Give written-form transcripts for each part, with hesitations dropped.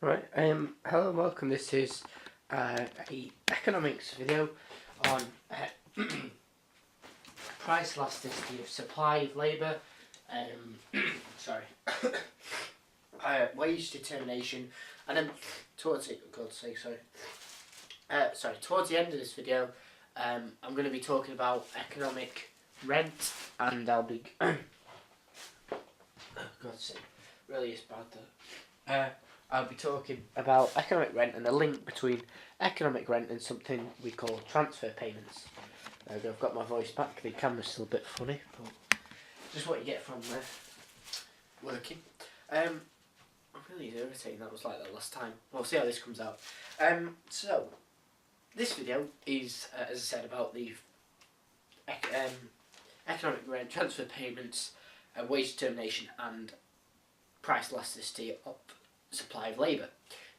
Right, hello and welcome. This is a economics video on price elasticity of supply of labour, wage determination, and then towards the end of this video, I'm going to be talking about economic rent, and I'll be God's sake, really is bad though. I'll be talking about economic rent and the link between economic rent and something we call transfer payments. I've got my voice back, the camera's still a bit funny, but just what you get from working. I'm really irritating, that was like that last time. We'll see how this comes out. So, this video is, as I said, about the economic rent, transfer payments, wage determination and price elasticity of supply of labour.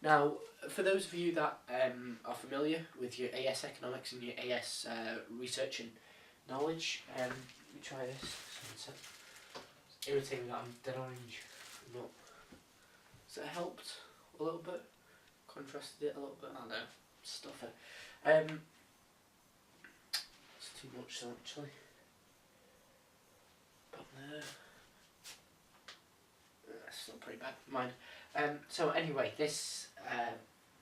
Now, for those of you that are familiar with your AS economics and your AS research and knowledge, let me try this. It's irritating that I'm dead orange. Not. Has it helped a little bit? Contrasted it a little bit? I don't know. Stuff it. It's too much so actually. But there. That's still pretty bad. Mind. So anyway, this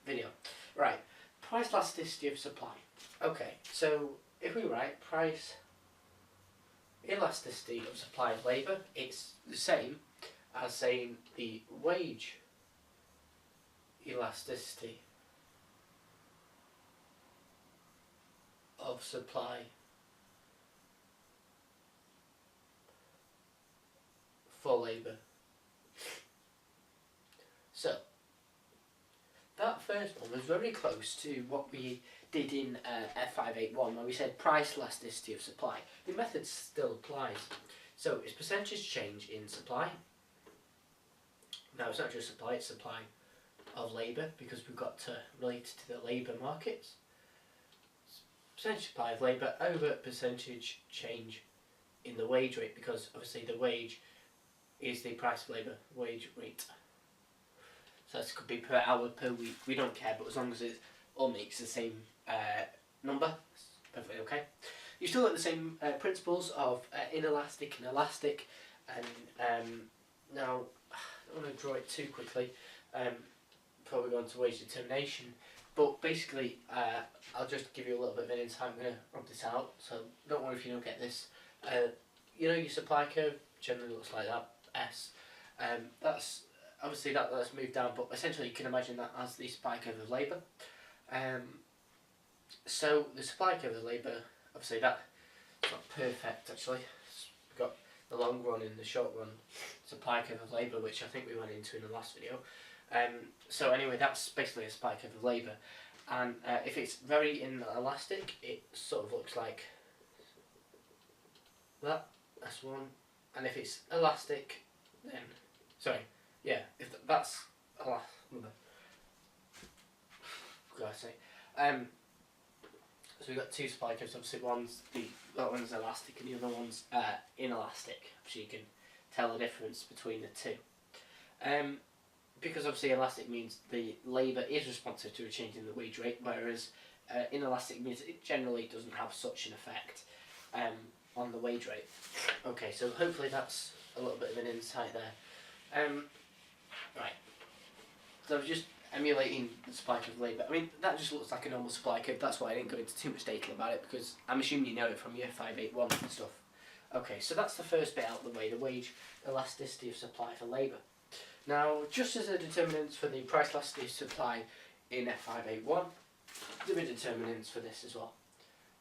video, right? Price elasticity of supply. Okay, so if we write price elasticity of supply of labour, it's the same as saying the wage elasticity of supply for labour. So, that first one was very close to what we did in F581, where we said price elasticity of supply. The method still applies. So, it's percentage change in supply. Now, it's not just supply, it's supply of labour, because we've got to relate to the labour markets. Percentage supply of labour over percentage change in the wage rate, because obviously the wage is the price of labour, wage rate. So this could be per hour, per week, we don't care, but as long as it all makes the same number, it's perfectly okay. You still get the same principles of inelastic and elastic, and now, I don't want to draw it too quickly before we go on to wage determination, but basically I'll just give you a little bit of an insight. I'm going to rub this out, so don't worry if you don't get this. You know your supply curve generally looks like that, S. That's obviously that's moved down, but essentially you can imagine that as the supply curve of labour. So the supply curve of labour, obviously that's not perfect actually. We've got the long run and the short run supply curve of labour, which I think we went into in the last video. So anyway, that's basically a supply curve of labour, and if it's very inelastic, it sort of looks like that. That's one, and if it's elastic, then if that's so we've got two supply curves. Obviously, that one's elastic and the other one's inelastic. So you can tell the difference between the two. Because obviously elastic means the labour is responsive to a change in the wage rate, whereas inelastic means it generally doesn't have such an effect on the wage rate. Okay, so hopefully that's a little bit of an insight there. Right, so I was just emulating the supply curve of labour. I mean, that just looks like a normal supply curve. That's why I didn't go into too much detail about it, because I'm assuming you know it from your 581 and stuff. Okay, so that's the first bit out of the way, the wage elasticity of supply for labour. Now, just as the determinants for the price elasticity of supply in F581, there are determinants for this as well,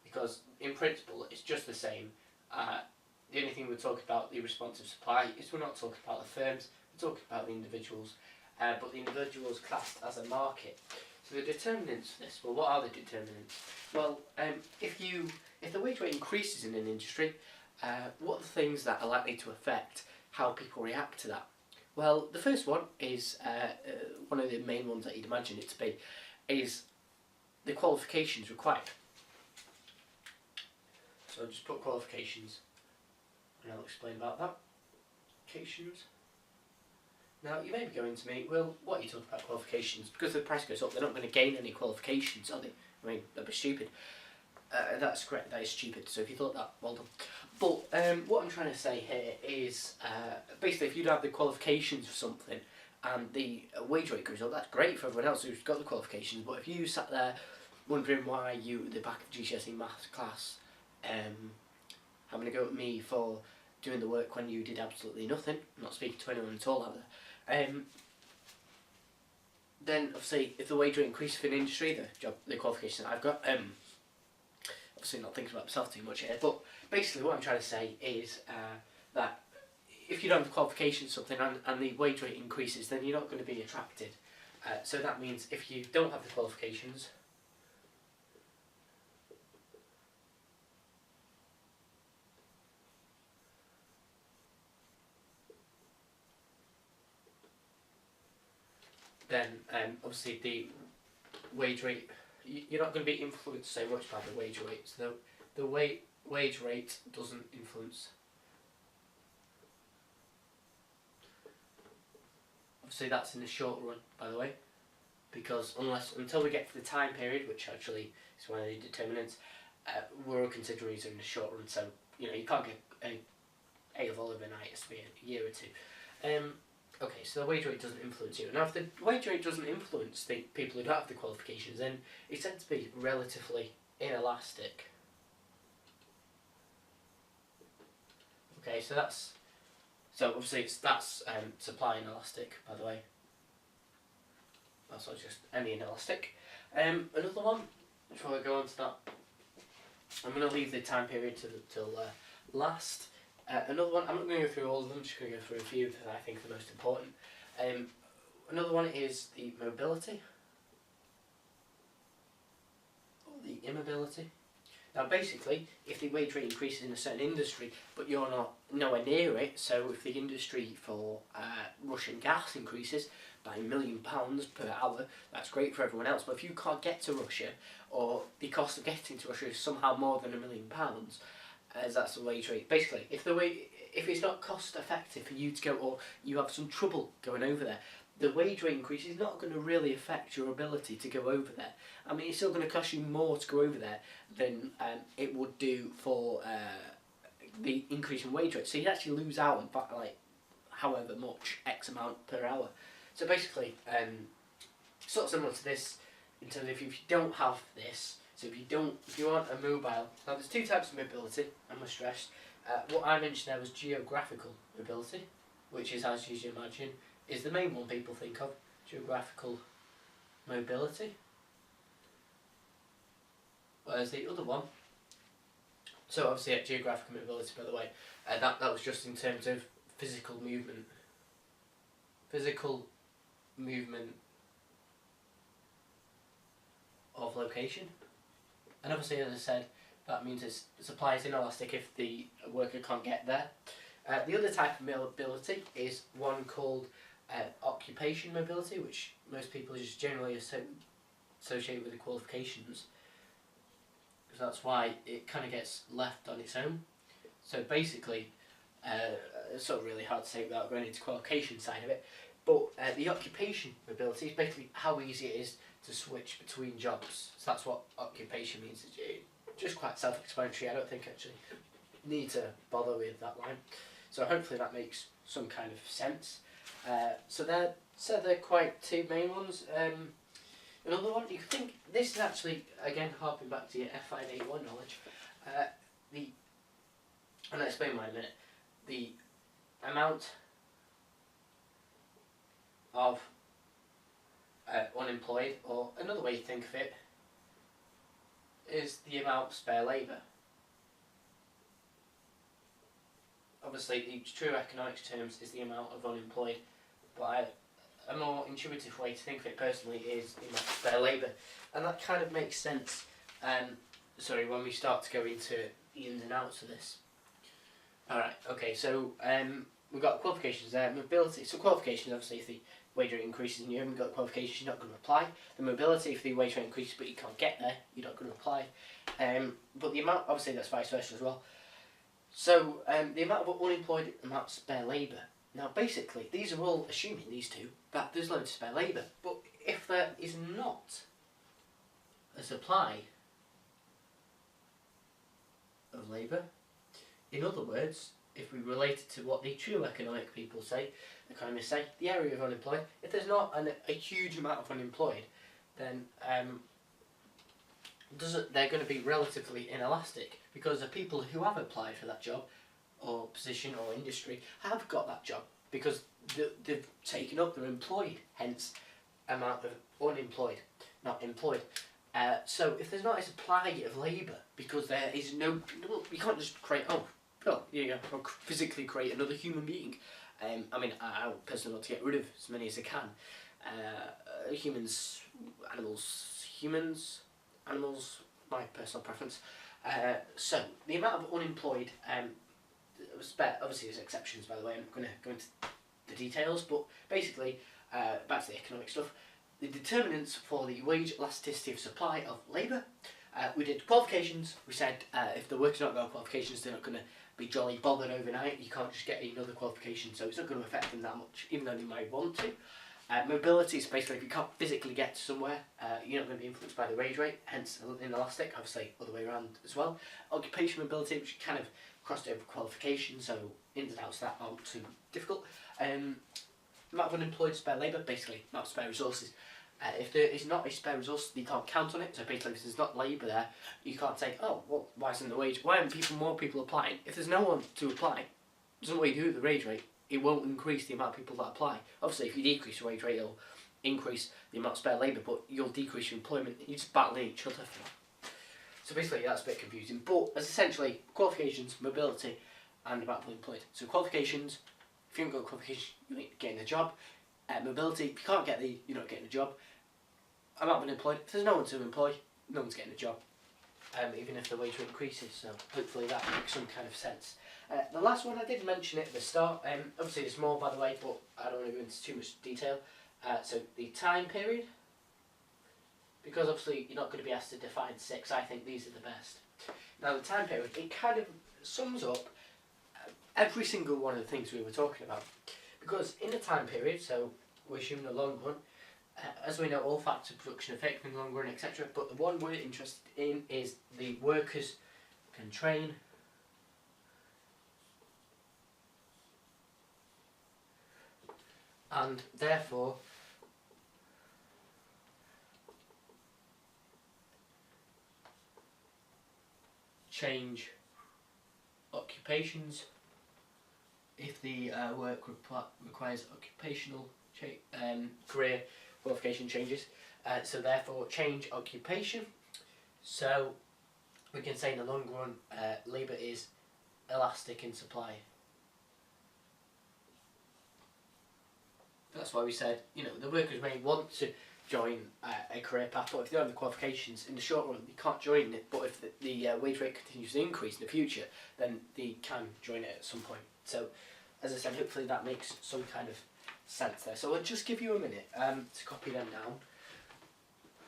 because in principle it's just the same. The only thing we're talking about the responsive supply is we're not talking about the firms, we're talking about the individuals, but the individuals classed as a market. So the determinants for this, well, what are the determinants? Well, if the wage rate increases in an industry, what are the things that are likely to affect how people react to that? Well, the first one is, one of the main ones that you'd imagine it to be, is the qualifications required. So I'll just put qualifications and I'll explain about that. Qualifications. Now, you may be going to me, well, what are you talking about qualifications? Because the price goes up, they're not going to gain any qualifications, are they? I mean, that'd be stupid. That's correct, that is stupid, so if you thought that, well done. But what I'm trying to say here is, basically, if you don't have the qualifications for something, and the wage rate goes up, that's great for everyone else who's got the qualifications, but if you sat there wondering why you, at the back of GCSE maths class, having a go at me for doing the work when you did absolutely nothing, I'm not speaking to anyone at all out there, then obviously if the wage rate increases for an industry, the qualifications that I've got, obviously not thinking about myself too much here, but basically what I'm trying to say is that if you don't have the qualifications for something and the wage rate increases, then you're not going to be attracted. So that means if you don't have the qualifications, then obviously the wage rate, you're not going to be influenced so much by the wage rate. So the wage rate doesn't influence. Obviously that's in the short run, by the way, because until we get to the time period, which actually is one of the determinants, we're all considering these in the short run. So you can't get A level overnight. It's to be a year or two. Okay, so the wage rate doesn't influence you. Now, if the wage rate doesn't influence the people who don't have the qualifications, then it's said to be relatively inelastic. Okay, so obviously that's supply inelastic, by the way. That's not just any inelastic. Another one, before I go on to that, I'm going to leave the time period till last. Another one, I'm not going to go through all of them, I'm just going to go through a few that I think are the most important. Another one is the mobility, or the immobility. Now basically, if the wage rate increases in a certain industry, but you're nowhere near it, so if the industry for Russian gas increases by £1 million per hour, that's great for everyone else, but if you can't get to Russia, or the cost of getting to Russia is somehow more than £1 million, as that's the wage rate. Basically, if it's not cost effective for you to go, or you have some trouble going over there, the wage rate increase is not going to really affect your ability to go over there. I mean, it's still going to cost you more to go over there than it would do for the increase in wage rate. So you actually lose out on like however much X amount per hour. So basically, sort of similar to this in terms of if you don't have this. So if you want a mobile, now there's two types of mobility, I must stress. What I mentioned there was geographical mobility, which is, as you should imagine, is the main one people think of, geographical mobility. Whereas the other one, so obviously geographical mobility, by the way, that was just in terms of physical movement. Physical movement of location. And obviously, as I said, that means supply is inelastic if the worker can't get there. The other type of mobility is one called occupation mobility, which most people just generally associate with the qualifications, because that's why it kind of gets left on its own. So basically, it's sort of really hard to say without going into the qualification side of it, but the occupation mobility is basically how easy it is to switch between jobs. So that's what occupation means. It's just quite self-explanatory. I don't think actually need to bother with that line. So hopefully that makes some kind of sense. So they're quite two main ones. Another one, you could think, this is actually, again, harping back to your F581 knowledge, and I'll explain why in a minute, the amount of unemployed, or another way to think of it, is the amount of spare labour. Obviously, the true economics terms is the amount of unemployed, but a more intuitive way to think of it personally is the amount of spare labour, and that kind of makes sense. When we start to go into the ins and outs of this. Alright, okay, so we've got qualifications there, mobility. So qualifications, obviously, if the wage rate increases and you haven't got qualifications, you're not going to apply. The mobility, if the wage rate increases but you can't get there, you're not going to apply. But the amount, obviously that's vice versa as well. So the amount of unemployed, amount of spare labour. Now basically, these are all assuming, these two, that there's loads of spare labour. But if there is not a supply of labour, in other words, if we relate it to what the true economists say, the area of unemployed, if there's not a huge amount of unemployed, then they're going to be relatively inelastic, because the people who have applied for that job or position or industry have got that job because they've taken up, they're employed, hence amount of unemployed, not employed. So if there's not a supply of labour, because there is no, you can't just create, physically create another human being. I mean, I personally want to get rid of as many as I can. Animals, my personal preference. So the amount of unemployed, obviously there's exceptions, by the way, I'm going to go into the details, but basically, back to the economic stuff, the determinants for the wage elasticity of supply of labour, we did qualifications. We said if the workers not got qualifications, they're not going to be jolly bothered overnight. You can't just get another qualification, so it's not going to affect them that much, even though they might want to. Mobility is basically if you can't physically get to somewhere, you're not going to be influenced by the wage rate, hence inelastic, obviously other way around as well. Occupation mobility, which kind of crossed over qualification, so ins and outs of that aren't too difficult. Amount of unemployed spare labour, basically amount of spare resources. If there is not a spare resource, you can't count on it. So basically, if there's not labour there, you can't say, oh, well, why isn't the wage? Why aren't more people applying? If there's no one to apply, it doesn't what you do with the wage rate. It won't increase the amount of people that apply. Obviously, if you decrease your wage rate, it'll increase the amount of spare labour, but you'll decrease your employment. You're just battling each other for that. So basically, that's a bit confusing. But as essentially, qualifications, mobility, and the amount of employed. So qualifications, if you haven't got a qualification, you ain't getting a job. Mobility, if you can't get you're not getting a job. Amount of unemployed, if there's no one to employ, no one's getting a job. Even if the wage rate increases, so hopefully that makes some kind of sense. The last one, I did mention it at the start, obviously it's more by the way, but I don't want to go into too much detail. So the time period, because obviously you're not going to be asked to define 6, I think these are the best. Now the time period, it kind of sums up every single one of the things we were talking about. Because in the time period, so we're assuming the long run, as we know, all factors of production affect in the long run, etc. But the one we're interested in is the workers can train and therefore change occupations if the work requires occupational career qualification changes. So therefore change occupation. So we can say in the long run labour is elastic in supply. That's why we said, the workers may want to join a career path, but if they don't have the qualifications in the short run, they can't join it. But if the wage rate continues to increase in the future, then they can join it at some point. So, as I said, hopefully that makes some kind of sense there. So I'll just give you a minute to copy them down.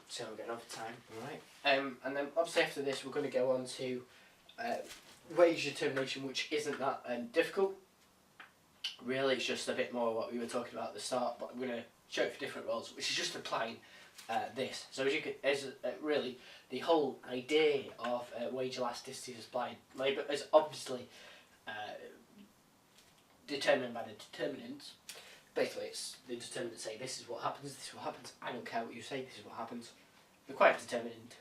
So we're getting over time, alright. And then obviously after this we're going to go on to wage determination, which isn't that difficult. Really, it's just a bit more what we were talking about at the start, but I'm going to show it for different roles, which is just applying this. So really the whole idea of wage elasticity of supply and labour is obviously determined by the determinants. Basically, it's the determinants say this is what happens, this is what happens. I don't care what you say, this is what happens. We're quite determined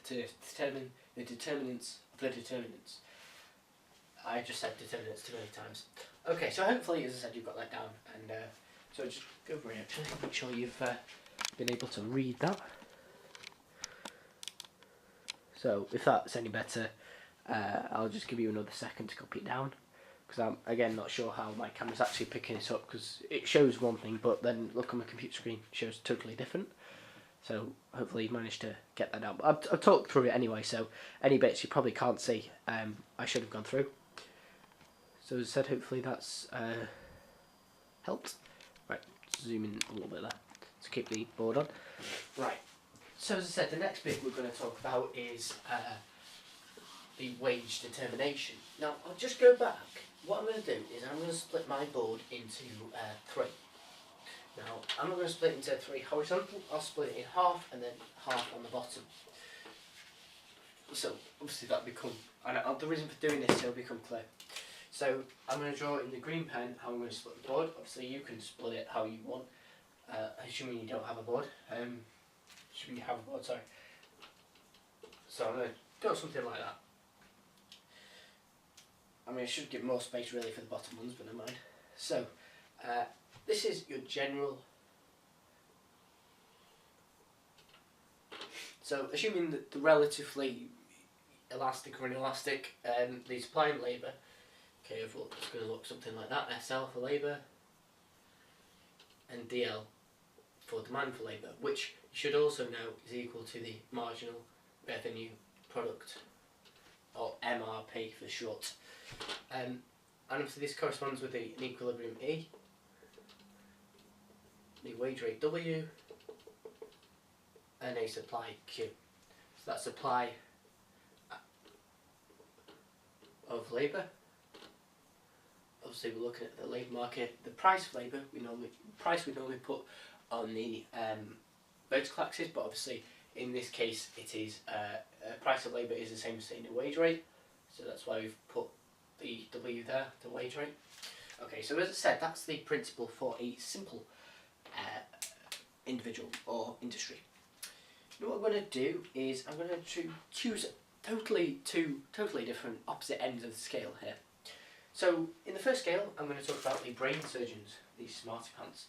to determine the determinants of the determinants. I just said determinants too many times. Okay, so hopefully, as I said, you've got that down, and so just go over it actually, make sure you've been able to read that. So if that's any better, I'll just give you another second to copy it down, because I'm again not sure how my camera's actually picking it up, because it shows one thing, but then look on my computer screen, it shows totally different. So hopefully you've managed to get that down. But I've talked through it anyway, so any bits you probably can't see, I should have gone through. So as I said, hopefully that's helped. Right, zoom in a little bit there to keep the board on. Right, so as I said, the next bit we're going to talk about is the wage determination. Now I'll just go back. What I'm going to do is I'm going to split my board into 3. Now I'm not going to split it into 3 horizontal, I'll split it in half and then half on the bottom. So obviously that'll become, and the reason for doing this will become clear. So I'm going to draw in the green pen how I'm going to split the board. Obviously you can split it how you want, assuming you don't have a board. Assuming you have a board, sorry. So I'm going to do something like that. I mean, I should give more space really for the bottom ones, but never mind. So, this is your general. So, assuming that the relatively elastic or inelastic, the supply and labour, okay, it's going to look something like that. SL for labour, and DL for demand for labour, which you should also know is equal to the marginal revenue product, or MRP for short. And obviously this corresponds with an equilibrium E, the wage rate W, and a supply Q. So that's supply of labour. Obviously we're looking at the labour market. The price of labour we normally put on the vertical axis, but obviously in this case it is price of labour is the same as the wage rate, so that's why we've put the W there, the wage rate. Okay, so as I said, that's the principle for a simple individual or industry. Now what I'm going to do is I'm going to choose two totally different opposite ends of the scale here. So in the first scale I'm going to talk about the brain surgeons, these smarty pants.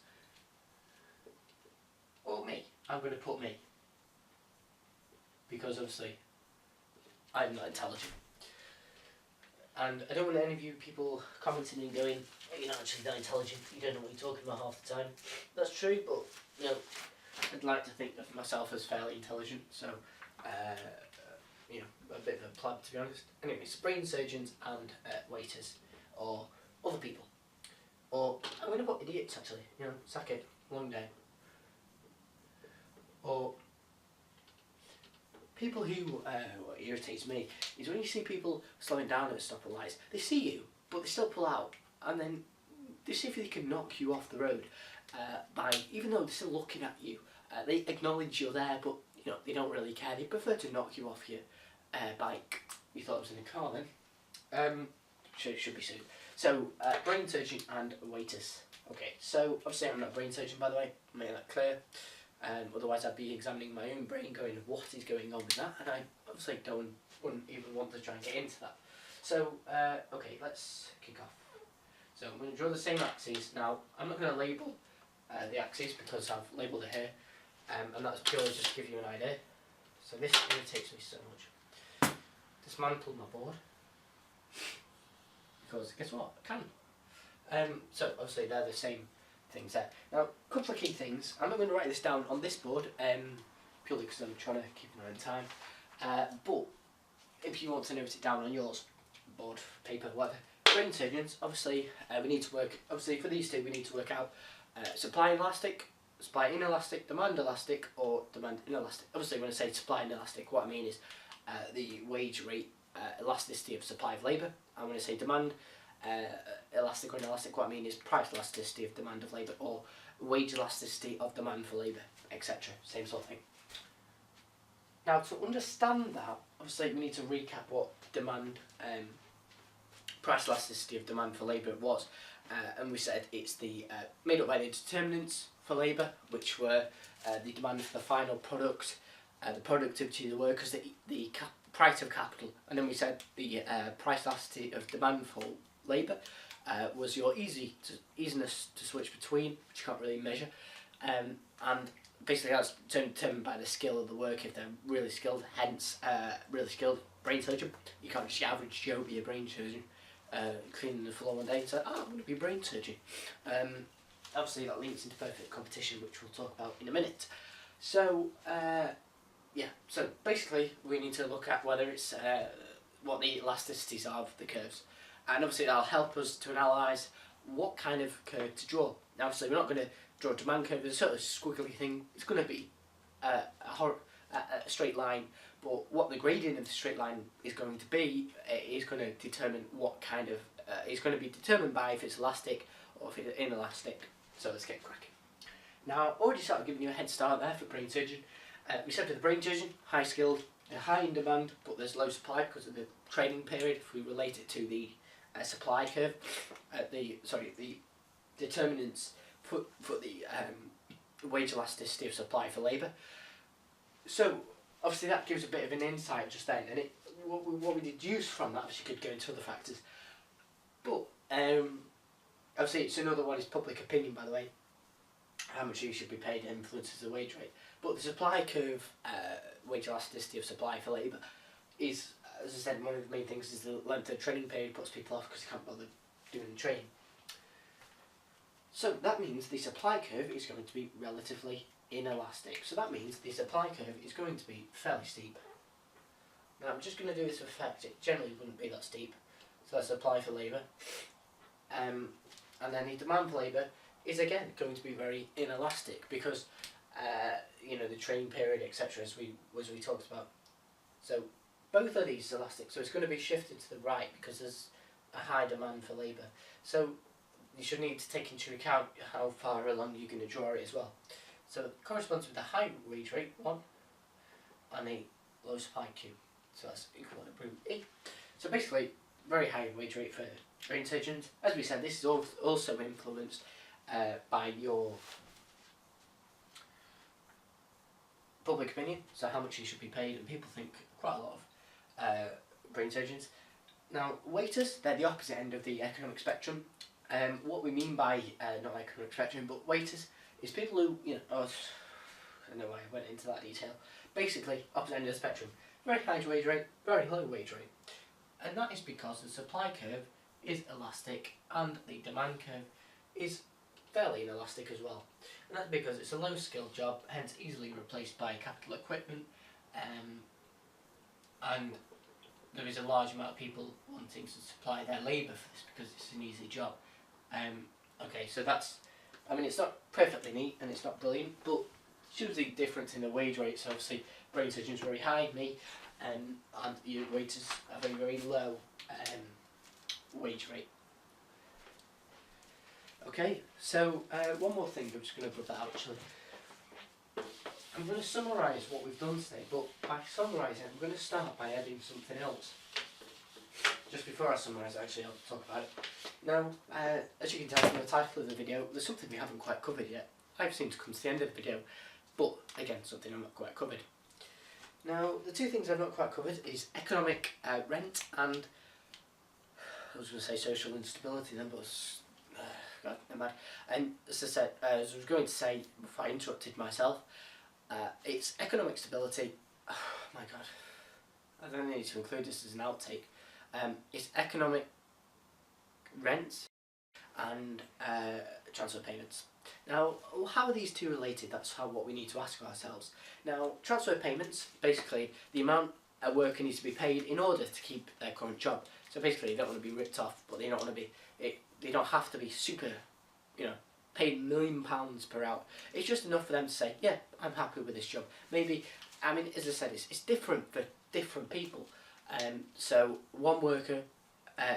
Or me. I'm going to put me. Because obviously I'm not intelligent. And I don't want any of you people commenting and going, oh, you're not actually that intelligent, you don't know what you're talking about half the time. That's true, but you know, I'd like to think of myself as fairly intelligent, so you know, a bit of a pleb to be honest. Anyways, brain surgeons and waiters, or other people. Or I'm going to put idiots actually, you know, sack it, long day. Or people who, what irritates me, is when you see people slowing down at stopping lights, they see you, but they still pull out, and then they see if they can knock you off the road by, even though they're still looking at you, they acknowledge you're there, but you know, they don't really care, they prefer to knock you off your bike. You thought it was in a car then? Should be soon. So, brain surgeon and waiters. Okay, so obviously I'm not a brain surgeon by the way, I'll make that clear. Otherwise I'd be examining my own brain going, what is going on with that? And I obviously wouldn't even want to try and get into that. So, okay, let's kick off. So I'm going to draw the same axes. Now, I'm not going to label the axes because I've labelled it here. And that's purely just to give you an idea. So this irritates me so much. Dismantle my board. Because guess what? I can. So obviously they're the same things there. Now, a couple of key things. I'm not going to write this down on this board, purely because I'm trying to keep an eye on time. But if you want to note it down on yours, board, paper, whatever. Brain surgeons, obviously, we need to work. Obviously, for these two, we need to work out supply elastic, supply inelastic, demand elastic, or demand inelastic. Obviously, when I say supply inelastic, what I mean is the wage rate elasticity of supply of labour. And when I say demand elastic or inelastic, what I mean is price elasticity of demand of labour, or wage elasticity of demand for labour, etc. Same sort of thing. Now, to understand that, obviously we need to recap what demand, price elasticity of demand for labour was, and we said it's the made up by the determinants for labour, which were the demand for the final product, the productivity of the workers, the price of capital, and then we said the price elasticity of demand for labour was your easiness to switch between, which you can't really measure, and basically that's determined by the skill of the work. If they're really skilled, hence really skilled brain surgeon. You can't just your average Joe be a brain surgeon, cleaning the floor one day and say, I'm going to be a brain surgeon. Obviously that links into perfect competition, which we'll talk about in a minute. So yeah, so basically we need to look at whether it's what the elasticities are of the curves, and obviously that'll help us to analyse what kind of curve to draw. Now obviously we're not going to draw a demand curve as a sort of squiggly thing. It's going to be a a straight line, but what the gradient of the straight line is going to be is going to determine what kind of, is going to be determined by if it's elastic or if it's inelastic. So let's get cracking. Now, already started giving you a head start there for brain surgeon. We said with the brain surgeon, high skilled, they're high in demand, but there's low supply because of the training period. If we relate it to the supply curve, the determinants for the wage elasticity of supply for labour. So obviously that gives a bit of an insight just then, and what we deduce from that, obviously could go into other factors. But obviously it's another one is public opinion, by the way. How much you should be paid influences the wage rate. But the supply curve, wage elasticity of supply for labour, is, as I said, one of the main things is the length of training period puts people off because they can't bother doing the training. So that means the supply curve is going to be relatively inelastic. So that means the supply curve is going to be fairly steep. Now I'm just going to do this with effect. It generally wouldn't be that steep. So that's supply for labour. And then the demand for labour is again going to be very inelastic because you know, the training period, etc., as we talked about. So both of these are elastic, so it's going to be shifted to the right because there's a high demand for labour. So you should need to take into account how far along you're going to draw it as well. So it corresponds with a high wage rate 1 and a low supply Q. So that's equilibrium E. So basically, very high wage rate for brain surgeons. As we said, this is also influenced by your public opinion, so how much you should be paid, and people think quite a lot of brain surgeons. Now, waiters, they're the opposite end of the economic spectrum. What we mean by, not economic spectrum, but waiters, is people who, you know, I don't know why I went into that detail. Basically, opposite end of the spectrum. Very high wage rate, very low wage rate. And that is because the supply curve is elastic and the demand curve is fairly inelastic as well. And that's because it's a low skilled job, hence easily replaced by capital equipment, and there is a large amount of people wanting to supply their labour for this because it's an easy job. Okay, so that's, I mean, it's not perfectly neat and it's not brilliant, but shows the difference in the wage rates. So obviously brain surgeons very high, me, and your waiters have a very low wage rate. Okay, so one more thing, I'm just going to put that out actually. I'm going to summarise what we've done today, but by summarising, I'm going to start by adding something else. Just before I summarise, actually, I'll talk about it. Now, as you can tell from the title of the video, there's something we haven't quite covered yet. I've seemed to come to the end of the video, but again, something I'm not quite covered. Now, the two things I've not quite covered is economic rent and, I was going to say social instability then, but God, never mind. And as I said, as I was going to say before I interrupted myself, it's economic stability. Oh my God, I don't need to include this as an outtake. It's economic rents and transfer payments. Now, how are these two related? That's what we need to ask ourselves. Now, transfer payments, basically the amount a worker needs to be paid in order to keep their current job. So basically, they don't want to be ripped off, but they don't want to be. They don't have to be super, you know, paid £1 million per hour. It's just enough for them to say, yeah, I'm happy with this job. Maybe, I mean, as I said, it's different for different people. So one worker,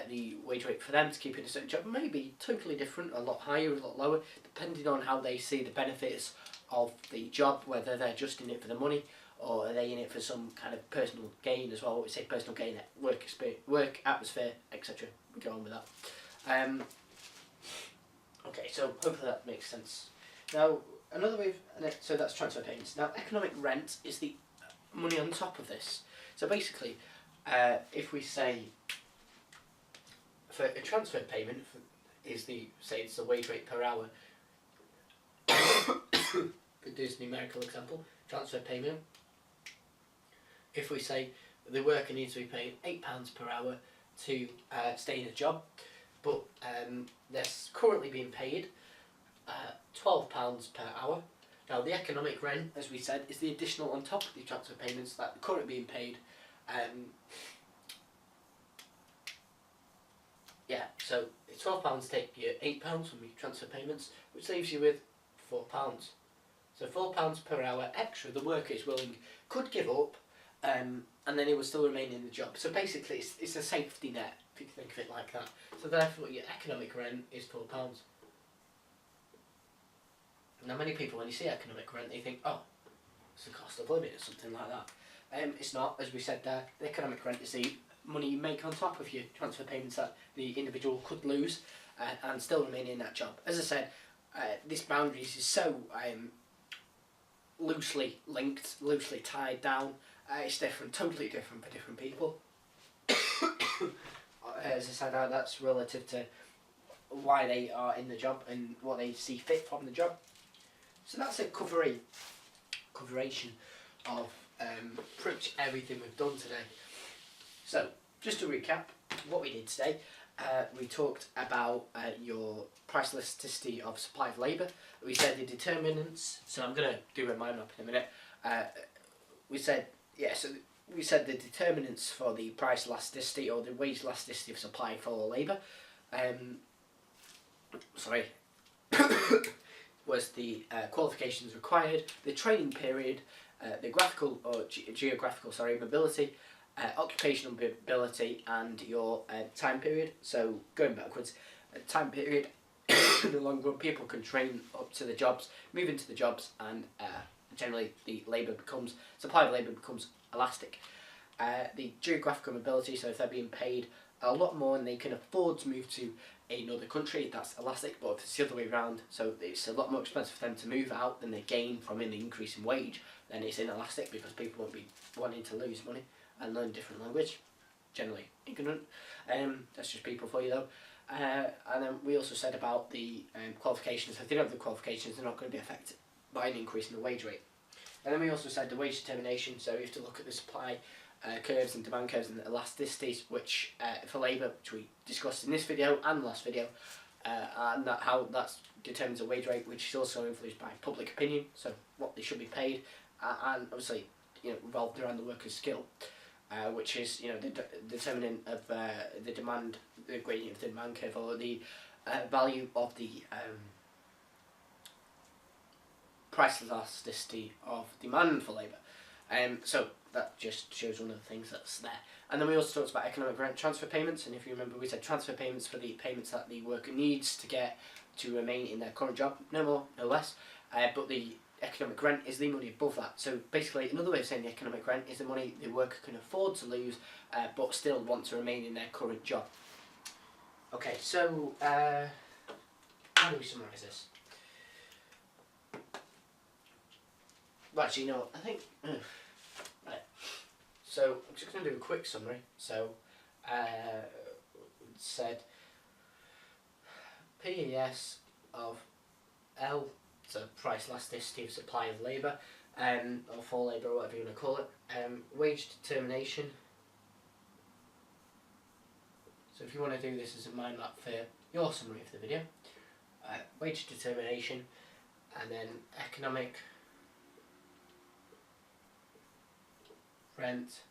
the wage rate for them to keep in a certain job may be totally different, a lot higher, a lot lower, depending on how they see the benefits of the job, whether they're just in it for the money or are they in it for some kind of personal gain as well. What we say personal gain, work experience, work atmosphere, etc. We go on with that. Okay, so hopefully that makes sense. Now, another way of, so that's transfer payments. Now, economic rent is the money on top of this. So basically, if we say for a transfer payment is the, say it's the wage rate per hour. Could do this numerical example. Transfer payment. If we say the worker needs to be paid £8 per hour to stay in a job, but they're currently being paid £12 per hour. Now the economic rent, as we said, is the additional on top of the transfer payments that are currently being paid. Yeah, so it's £12 to take your £8 from your transfer payments, which leaves you with £4. So So £4 per hour extra the worker is willing could give up, and then he will still remain in the job. So basically it's a safety net, if you can think of it like that. So therefore your economic rent is £4. Now many people, when you see economic rent, they think, oh, it's the cost of living or something like that. It's not, as we said there. The economic rent is the money you make on top of your transfer payments that the individual could lose and still remain in that job. As I said, this boundaries is so loosely linked, loosely tied down. It's different, totally different for different people. As I said, that's relative to why they are in the job and what they see fit from the job. So that's a coverage of pretty much everything we've done today. So, just to recap what we did today, we talked about your price elasticity of supply of labour. We said the determinants, so I'm going to do a mind map in a minute. We said the determinants for the price elasticity or the wage elasticity of supply for labour. Was the qualifications required, the training period, the graphical or geographical mobility, occupational mobility, and your time period. So going backwards, time period, in the long run, people can train up to the jobs, move into the jobs, and generally the supply of labour becomes elastic. The geographical mobility, so if they're being paid a lot more and they can afford to move to another country, that's elastic. But if it's the other way around, so it's a lot more expensive for them to move out than they gain from an increase in wage, then it's inelastic because people won't be wanting to lose money and learn a different language, generally ignorant. That's just people for you though. And then we also said about the qualifications. If they don't have the qualifications, they're not going to be affected by an increase in the wage rate. And then we also said the wage determination, so you have to look at the supply curves and demand curves and elasticities, which for labour, which we discussed in this video and the last video, and how that determines the wage rate, which is also influenced by public opinion, so what they should be paid, and obviously revolved around the worker's skill, which is the determinant of the demand, the gradient of the demand curve, or the value of the price elasticity of demand for labour. So that just shows one of the things that's there. And then we also talked about economic rent transfer payments, and if you remember, we said transfer payments for the payments that the worker needs to get to remain in their current job, no more, no less. But the economic rent is the money above that. So basically, another way of saying the economic rent is the money the worker can afford to lose, but still want to remain in their current job. Okay, so how do we summarise this? Well, actually, I think. Right. So I'm just going to do a quick summary. So said PES of L, so price elasticity of supply of labour, or for labour, or whatever you want to call it. Wage determination. So if you want to do this as a mind map for your summary of the video, wage determination, and then economic rent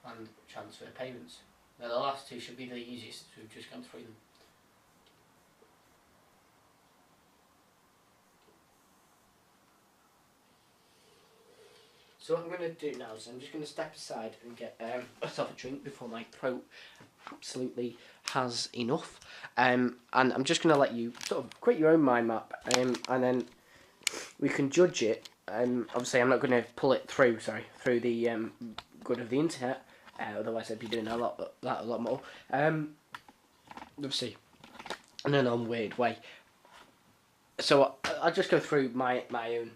and transfer payments. Now the last two should be the easiest, so we've just gone through them. So what I'm going to do now is I'm just going to step aside and get myself a drink before my throat absolutely has enough. And I'm just going to let you sort of create your own mind map, and then we can judge it. Obviously I'm not going to pull it through the good of the internet, otherwise I'd be doing a lot more. Obviously in a non-weird way. So I'll just go through my own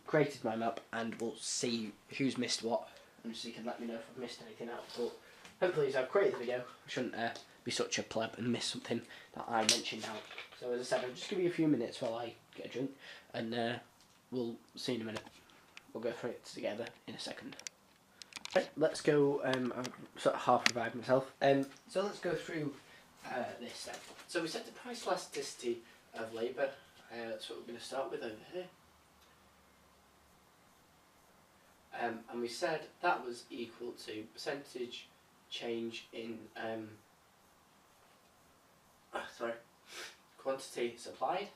created mind map, and we'll see who's missed what, and so you can let me know if I've missed anything out. But hopefully, as I've created the video, I shouldn't be such a pleb and miss something that I mentioned out. So as I said, I'll just give you a few minutes while I get a drink, and we'll see in a minute. We'll go through it together in a second. Right, let's go. I've sort of half revived myself. So let's go through this then. So we set the price elasticity of labour. That's what we're going to start with over here. And we said that was equal to percentage change in quantity supplied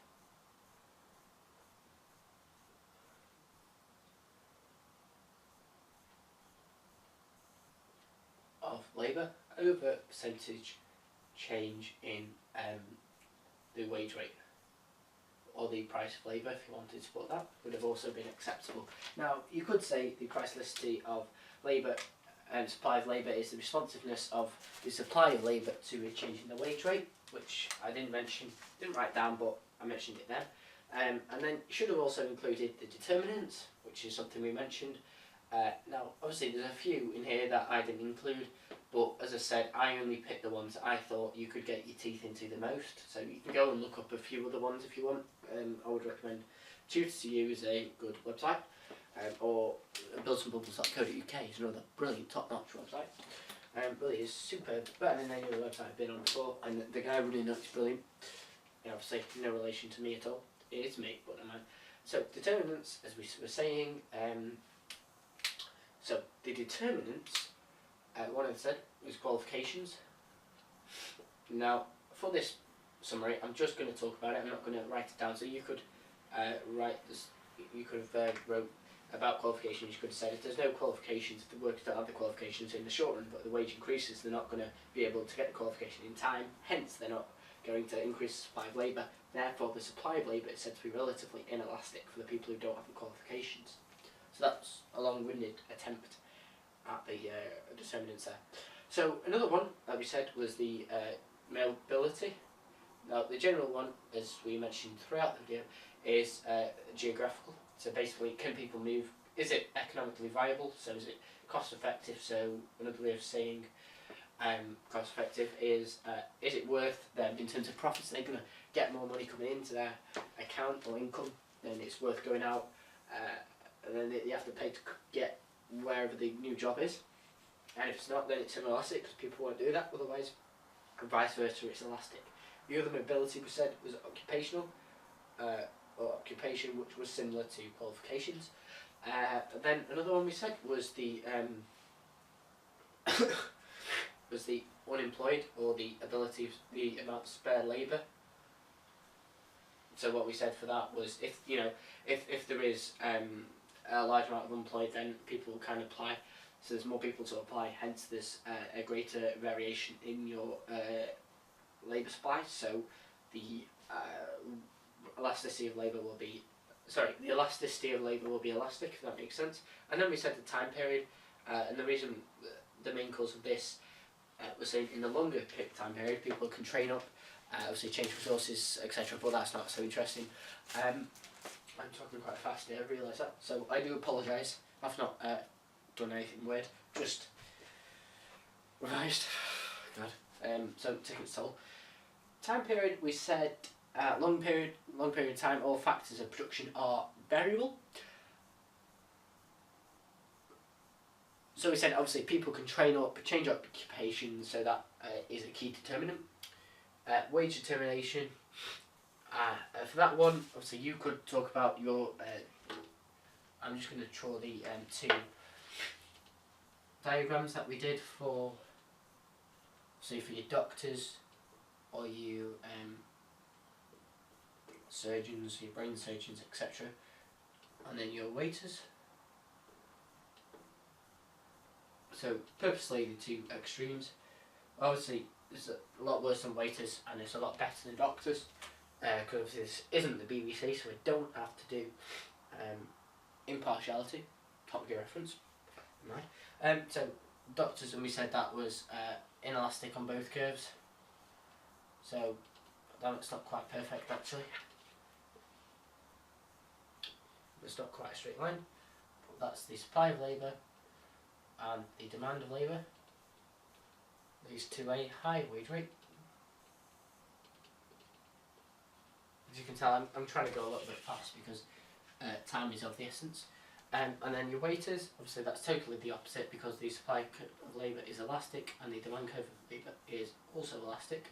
labour over percentage change in the wage rate, or the price of labour, if you wanted to put that, would have also been acceptable. Now, you could say the price elasticity of labour and supply of labour is the responsiveness of the supply of labour to a change in the wage rate, which I didn't write down, but I mentioned it then. And then you should have also included the determinants, which is something we mentioned. Now, obviously, there's a few in here that I didn't include, but as I said, I only picked the ones that I thought you could get your teeth into the most. So you can go and look up a few other ones if you want. I would recommend Tutor2U is a good website, or buildsomebubbles.co.uk is another brilliant, top-notch website. Really is superb, better than any other website I've been on before, and the guy running it is brilliant. Obviously, no relation to me at all. It is me, but I'm. So determinants, as we were saying. So the determinants, what I said was qualifications. Now, for this summary, I'm just going to talk about it. I'm not going to write it down. So you could write this. You could have wrote about qualifications. You could have said if there's no qualifications, if the workers don't have the qualifications in the short run, but the wage increases, they're not going to be able to get the qualification in time. Hence, they're not going to increase the supply of labour. Therefore, the supply of labour is said to be relatively inelastic for the people who don't have the qualifications. So that's a long-winded attempt at the determinants there. So another one that we said was the mobility. Now the general one, as we mentioned throughout the video, is geographical. So basically, can people move? Is it economically viable? So is it cost effective? So another way of saying cost effective is it worth them in terms of profits? They're going to get more money coming into their account or income, then it's worth going out. And then they have to pay to get wherever the new job is, and if it's not, then it's inelastic because people won't do that otherwise, and vice versa, it's elastic. The other mobility we said was occupational, or occupation, which was similar to qualifications. Then another one we said was the was the unemployed, or the ability, the amount of spare labour. So what we said for that was if there is a large amount of unemployed, then people will kind of apply. So there's more people to apply, hence there's a greater variation in your labour supply. So the elasticity of labour will be, the elasticity of labour will be elastic, if that makes sense. And then we said the time period, and the reason, the main cause of this was saying in the longer time period, people can train up, obviously change resources, etc. But that's not so interesting. I'm talking quite fast here, I realise that. So I do apologise. I've not done anything weird, just revised. God. So taking its toll. Time period, we said long period of time, all factors of production are variable. So we said obviously people can train up, change occupation, so that is a key determinant. Wage determination. For that one, obviously you could talk about your, I'm just going to draw the two diagrams that we did for, say for your doctors, or you surgeons, your brain surgeons, etc. And then your waiters. So purposely the two extremes. Obviously it's a lot worse than waiters, and it's a lot better than doctors. Because obviously this isn't the BBC, so we don't have to do impartiality. Top Gear reference. Right. So doctors, and we said that was inelastic on both curves. So that's not quite perfect actually. It's not quite a straight line. But that's the supply of labour and the demand of labour. Leads to a high wage rate. As you can tell, I'm trying to go a little bit fast because time is of the essence. And then your waiters, obviously that's totally the opposite, because the supply of labour is elastic and the demand curve of labour is also elastic.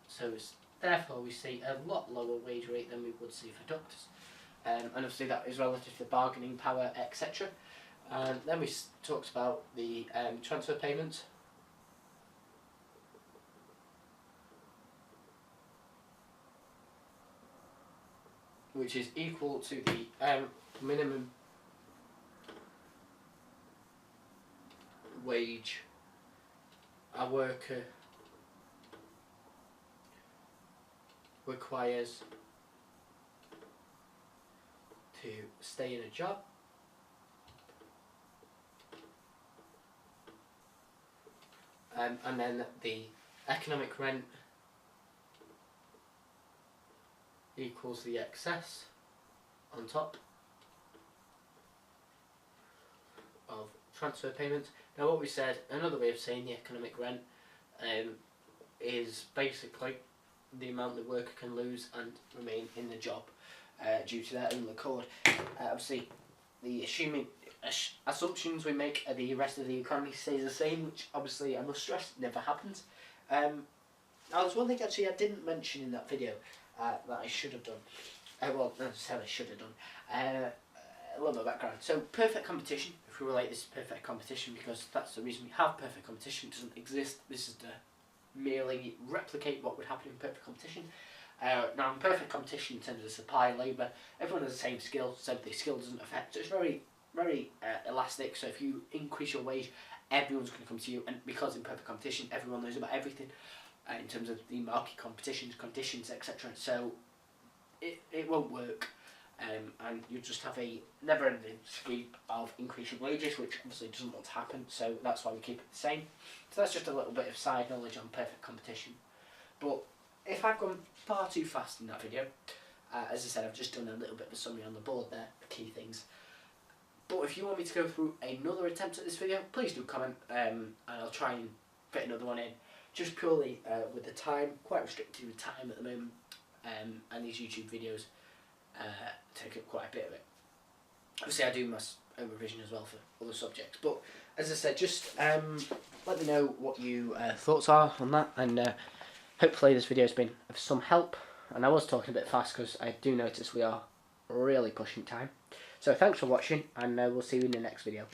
So therefore we see a lot lower wage rate than we would see for doctors. And obviously that is relative to bargaining power, etc. And then we talked about the transfer payments. Which is equal to the minimum wage a worker requires to stay in a job, and then the economic rent equals the excess on top of transfer payments. Now what we said, another way of saying the economic rent is basically the amount the worker can lose and remain in the job due to their own accord. Obviously the assumptions we make are the rest of the economy stays the same, which obviously I must stress never happens. Now there's one thing actually I didn't mention in that video that I should have done. Well, not necessarily should have done. A little bit of background. So perfect competition, if we relate this to perfect competition, because that's the reason we have perfect competition, it doesn't exist. This is to merely replicate what would happen in perfect competition. Now in perfect competition in terms of supply and labour, everyone has the same skill, so the skill doesn't affect. So it's very, very elastic. So if you increase your wage, everyone's going to come to you, and because in perfect competition everyone knows about everything in terms of the market competitions, conditions, etc. So it won't work, and you just have a never-ending sweep of increasing wages, which obviously doesn't want to happen. So that's why we keep it the same. So that's just a little bit of side knowledge on perfect competition. But if I've gone far too fast in that video, as I said, I've just done a little bit of a summary on the board there, the key things. But if you want me to go through another attempt at this video, please do comment, and I'll try and fit another one in. Just purely with the time, quite restricted with time at the moment, and these YouTube videos take up quite a bit of it. Obviously I do my own revision as well for other subjects, but as I said, just let me know what your thoughts are on that, and hopefully this video has been of some help. And I was talking a bit fast because I do notice we are really pushing time. So thanks for watching, and we'll see you in the next video.